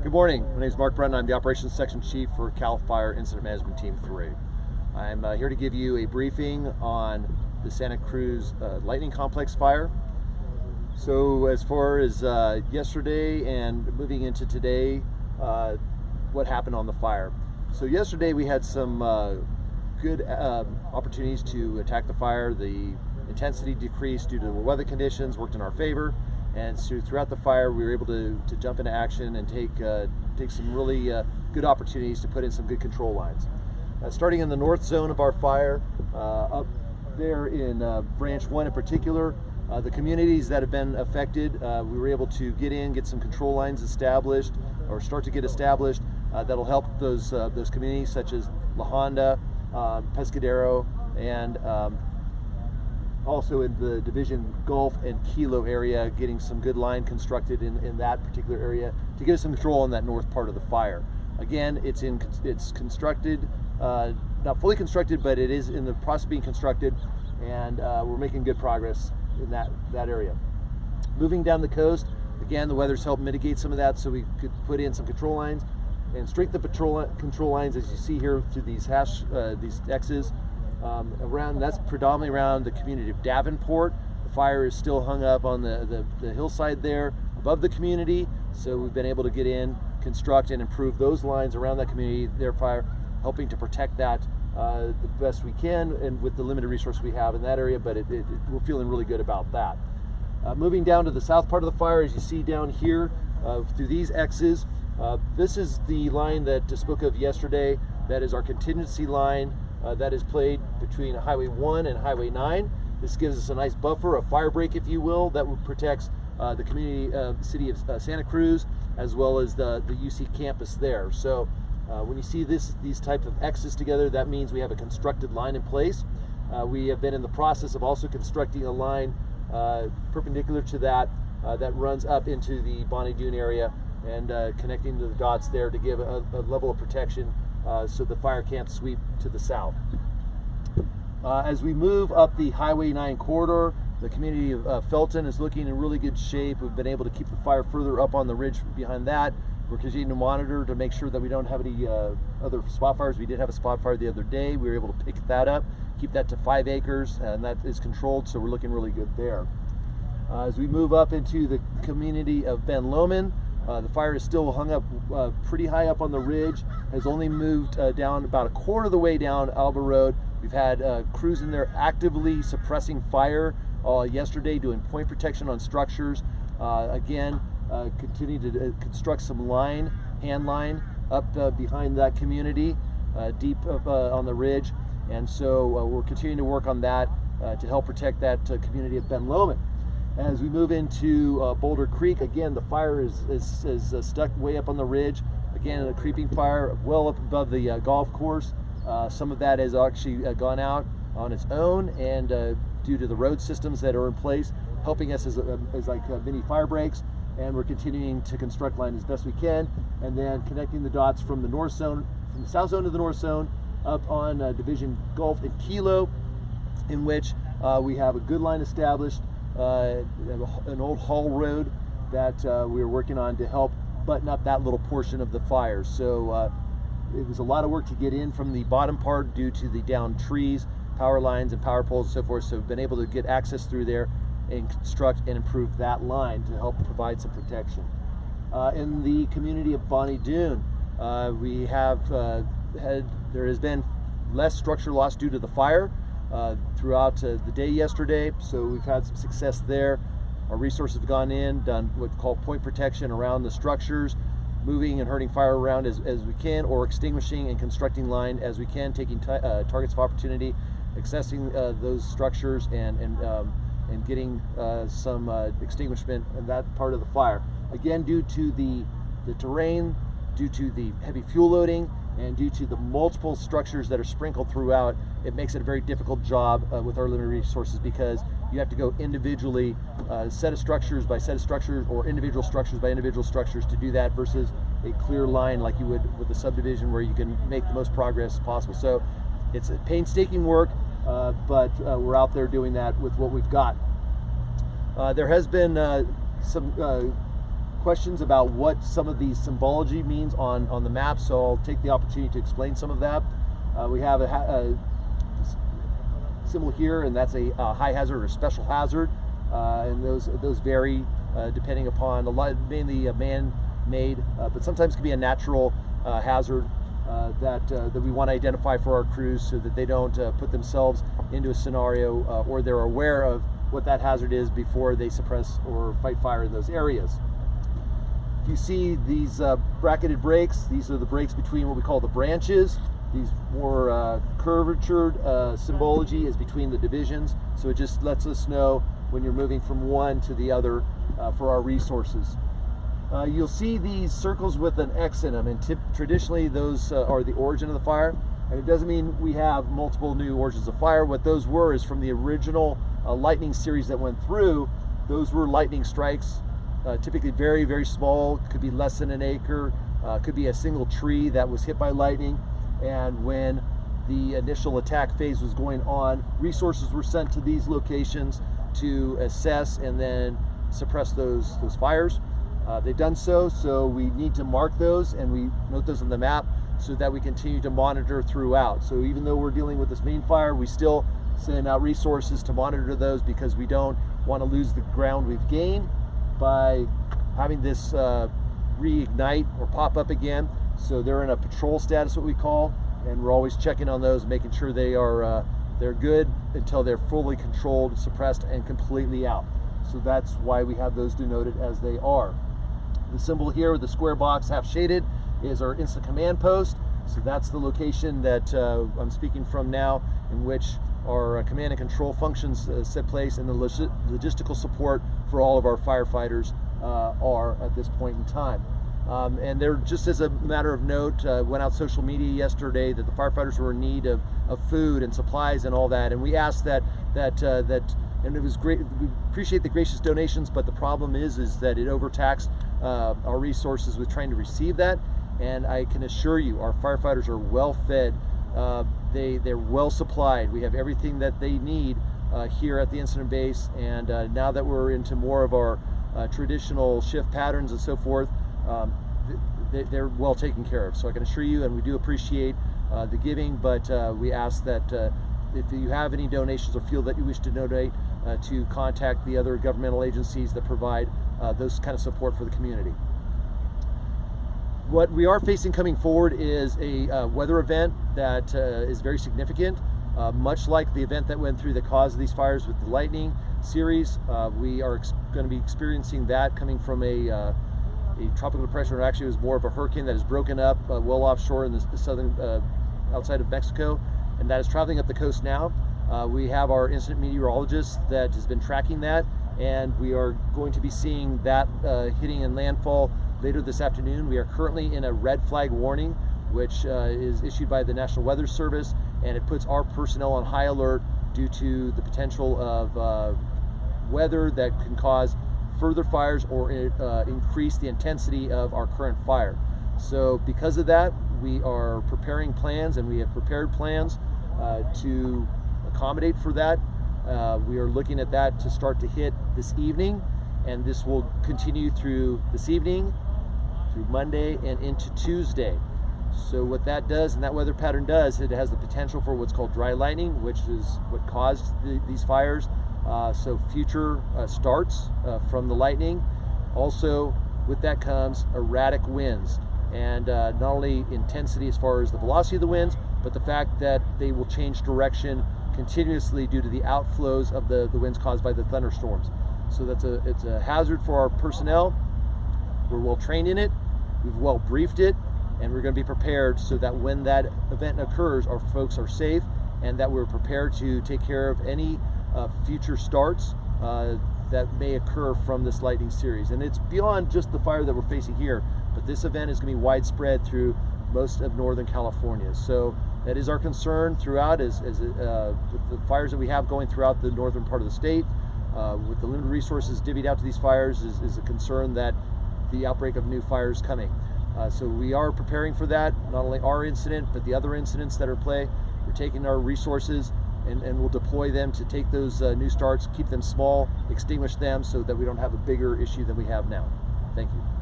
Good morning. My name is Mark Brunton. I'm the Operations Section Chief for CAL FIRE Incident Management Team 3. I'm here to give you a briefing on the Santa Cruz Lightning Complex fire. So as far as yesterday and moving into today, what happened on the fire. So yesterday we had some good opportunities to attack the fire. The intensity decreased due to the weather conditions, worked in our favor. And so throughout the fire, we were able to jump into action and take some really good opportunities to put in some good control lines. Starting in the north zone of our fire, up there in Branch 1 in particular, the communities that have been affected, we were able to get some control lines established, or start to get established, that'll help those communities such as La Honda, Pescadero, and also in the Division Gulf and Kilo area, getting some good line constructed in that particular area to give us some control on that north part of the fire. Again, it's constructed, not fully constructed, but it is in the process of being constructed, and we're making good progress in that area. Moving down the coast, again, the weather's helped mitigate some of that, so we could put in some control lines and strengthen the control lines, as you see here through these these X's. That's predominantly around the community of Davenport. The fire is still hung up on the hillside there above the community, so we've been able to get in, construct, and improve those lines around that community, therefore helping to protect that the best we can, and with the limited resource we have in that area, but we're feeling really good about that. Moving down to the south part of the fire, as you see down here through these X's, this is the line that I spoke of yesterday. That is our contingency line that is played between Highway 1 and Highway 9. This gives us a nice buffer, a fire break, if you will, that protects the community, city of Santa Cruz, as well as the UC campus there. So when you see these types of X's together, that means we have a constructed line in place. We have been in the process of also constructing a line perpendicular to that that runs up into the Bonnie Doon area, and connecting the dots there to give a level of protection so the fire can't sweep to the south. As we move up the Highway 9 corridor, the community of Felton is looking in really good shape. We've been able to keep the fire further up on the ridge behind that. We're continuing to monitor to make sure that we don't have any other spot fires. We did have a spot fire the other day. We were able to pick that up, keep that to 5 acres, and that is controlled, so we're looking really good there. As we move up into the community of Ben Lomond, the fire is still hung up pretty high up on the ridge, has only moved down about a quarter of the way down Alba Road. We've had crews in there actively suppressing fire yesterday, doing point protection on structures. Again, continue to construct some hand line up behind that community, deep up on the ridge. And so we're continuing to work on that to help protect that community of Ben Lomond. As we move into Boulder Creek, again, the fire is stuck way up on the ridge. Again, a creeping fire well up above the golf course. Some of that has actually gone out on its own, and due to the road systems that are in place, helping us as like mini fire breaks. And we're continuing to construct line as best we can, and then connecting the dots from the north zone, from the south zone to the north zone, up on Division Gulf and Kilo, in which we have a good line established. An old haul road that we were working on to help button up that little portion of the fire. So it was a lot of work to get in from the bottom part due to the downed trees, power lines and power poles and so forth. So we've been able to get access through there and construct and improve that line to help provide some protection. In the community of Bonnie Doon, we have there has been less structure loss due to the fire throughout the day yesterday, so we've had some success there. Our resources have gone in, done what's called point protection around the structures, moving and herding fire around as we can, or extinguishing and constructing line as we can, taking targets of opportunity, accessing those structures, and getting some extinguishment in that part of the fire. Again, due to the terrain, due to the heavy fuel loading, and due to the multiple structures that are sprinkled throughout, it makes it a very difficult job with our limited resources, because you have to go individually, set of structures by set of structures, or individual structures by individual structures to do that, versus a clear line like you would with a subdivision where you can make the most progress possible. So it's a painstaking work, but we're out there doing that with what we've got. There has been some questions about what some of the symbology means on the map, so I'll take the opportunity to explain some of that. We have a symbol here, and that's a high hazard or special hazard, and those vary depending upon mainly man-made, but sometimes can be a natural hazard that we want to identify for our crews so that they don't put themselves into a scenario or they're aware of what that hazard is before they suppress or fight fire in those areas. You see these bracketed breaks. These are the breaks between what we call the branches. These more curvatured symbology is between the divisions, so it just lets us know when you're moving from one to the other for our resources. You'll see these circles with an X in them, and traditionally those are the origin of the fire. And it doesn't mean we have multiple new origins of fire. What those were is from the original lightning series that went through. Those were lightning strikes, typically very, very small, could be less than an acre, could be a single tree that was hit by lightning. And when the initial attack phase was going on, resources were sent to these locations to assess and then suppress those fires. They've done so we need to mark those, and we note those on the map so that we continue to monitor throughout. So even though we're dealing with this main fire, we still send out resources to monitor those, because we don't want to lose the ground we've gained by having this reignite or pop up again. So they're in a patrol status, what we call, and we're always checking on those, making sure they are they're good until they're fully controlled, suppressed, and completely out. So that's why we have those denoted as they are. The symbol here with the square box half shaded is our instant command post. So that's the location that I'm speaking from now, in which our command and control functions set place, and the logistical support for all of our firefighters are at this point in time. And they're, just as a matter of note, went out social media yesterday that the firefighters were in need of food and supplies and all that, and we asked that and it was great. We appreciate the gracious donations, but the problem is that it overtaxed our resources with trying to receive that. And I can assure you, our firefighters are well fed. They're well supplied. We have everything that they need here at the incident base. And now that we're into more of our traditional shift patterns and so forth, they're well taken care of. So I can assure you, and we do appreciate the giving, but we ask that if you have any donations or feel that you wish to donate, to contact the other governmental agencies that provide those kind of support for the community. What we are facing coming forward is a weather event that is very significant, much like the event that went through that caused these fires with the lightning series. We are going to be experiencing that coming from a tropical depression, or actually it was more of a hurricane that has broken up well offshore in the southern, outside of Mexico, and that is traveling up the coast now. We have our incident meteorologist that has been tracking that, and we are going to be seeing that hitting in landfall later this afternoon. We are currently in a red flag warning, which is issued by the National Weather Service, and it puts our personnel on high alert due to the potential of weather that can cause further fires or increase the intensity of our current fire. So because of that, we are preparing plans, and we have prepared plans to accommodate for that. We are looking at that to start to hit this evening, and this will continue through this evening, through Monday, and into Tuesday. So what that does, and that weather pattern does, it has the potential for what's called dry lightning, which is what caused these fires. So future starts from the lightning. Also, with that comes erratic winds, and not only intensity as far as the velocity of the winds, but the fact that they will change direction continuously due to the outflows of the winds caused by the thunderstorms. So it's a hazard for our personnel. We're well trained in it, we've well briefed it, and we're going to be prepared so that when that event occurs, our folks are safe, and that we're prepared to take care of any future starts that may occur from this lightning series. And it's beyond just the fire that we're facing here, but this event is going to be widespread through most of Northern California. So that is our concern throughout, with the fires that we have going throughout the northern part of the state. With the limited resources divvied out to these fires is a concern that the outbreak of new fires coming. So we are preparing for that, not only our incident, but the other incidents that are in play. We're taking our resources and we'll deploy them to take those new starts, keep them small, extinguish them so that we don't have a bigger issue than we have now. Thank you.